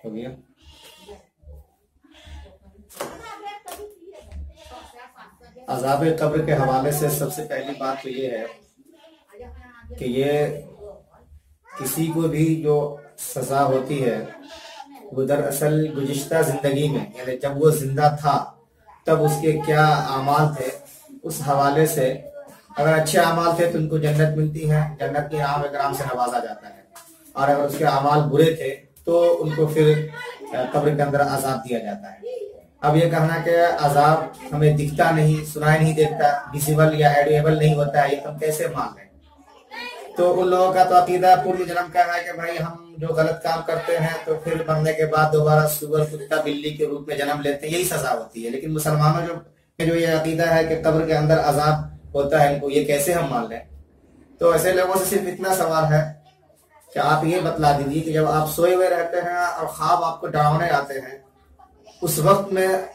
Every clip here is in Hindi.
हो गया। अज़ाब कब्र के हवाले से सबसे पहली बात तो ये है कि ये किसी को भी जो सजा होती है वो दरअसल गुज़िश्ता जिंदगी में, यानी जब वो जिंदा था तब उसके क्या आमाल थे, उस हवाले से अगर अच्छे आमाल थे तो उनको जन्नत मिलती है, जन्नत के इनाम इकराम से नवाजा जाता है। और अगर उसके आमाल बुरे थे तो उनको फिर कब्र के अंदर अजाब दिया जाता है। अब ये कहना कि अजाब हमें दिखता नहीं, सुनाई नहीं देता, विजिबल या एडिएबल नहीं होता है, ये हम कैसे मान लें? तो उन लोगों का तो अकीदा पूर्व जन्म का है कि भाई हम जो गलत काम करते हैं तो फिर मरने के बाद दोबारा सुअर, कुत्ता, बिल्ली के रूप में जन्म लेते हैं, यही सजा होती है। लेकिन मुसलमानों जो ये अकीदा है कि कब्र के अंदर अजाब होता है, इनको ये कैसे हम मान लें? तो ऐसे लोगों से सिर्फ इतना सवाल है कि आप ये बतला दीजिए कि जब आप सोए हुए रहते हैं और ख्वाब आपको डरावने आते हैं, उस वक्त में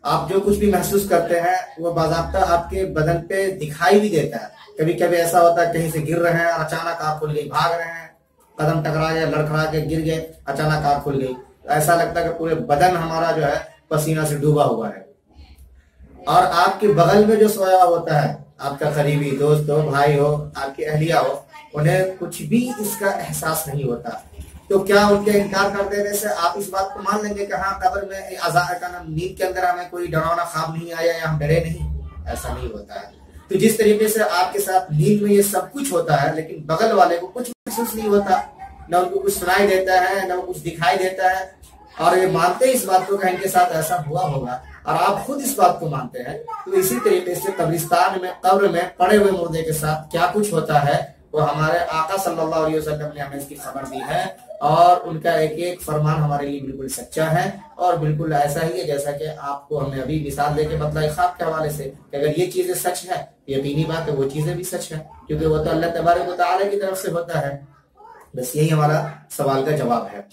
आप जो कुछ भी महसूस करते हैं वो बाज़ाब्ता आपके बदन पे दिखाई भी देता है। कभी कभी ऐसा होता है कहीं से गिर रहे हैं और अचानक आँख खुल गई, भाग रहे हैं, कदम टकरा गए, लड़खड़ा के गिर गए, अचानक आँख खुल गई, ऐसा लगता है कि पूरे बदन हमारा जो है पसीना से डूबा हुआ है। और आपके बगल में जो सोया होता है, आपका करीबी दोस्त हो, भाई हो, आपकी अहलिया हो, उन्हें कुछ भी इसका एहसास नहीं होता। तो क्या उनके इनकार कर देने से आप इस बात को मान लेंगे कि हाँ कब्र में अज़ाब का नींद के अंदर हमें कोई डरावना ख्वाब नहीं आया या हम डरे नहीं? ऐसा नहीं होता है। तो जिस तरीके से आपके साथ नींद में ये सब कुछ होता है लेकिन बगल वाले को कुछ महसूस नहीं होता, न उनको कुछ सुनाई देता है, न कुछ दिखाई देता है, और ये मानते इस बात को कि इनके साथ ऐसा हुआ होगा, और आप खुद इस बात को मानते हैं, तो इसी तरीके से कब्रिस्तान में, कब्र में पड़े हुए मुर्दे के साथ क्या कुछ होता है वो हमारे आका सल्लल्लाहु अलैहि वसल्लम ने हमें इसकी खबर दी है। और उनका एक एक फरमान हमारे लिए बिल्कुल सच्चा है और बिल्कुल ऐसा ही है जैसा कि आपको हमने अभी मिसाल देके बतलाई ख्वाब के हवाले से कि अगर ये चीजें सच है, यकीनी बात है वो चीजें भी सच है, क्योंकि वो तो अल्लाह तबारक व तआला की तरफ से होता है। बस यही हमारा सवाल का जवाब है।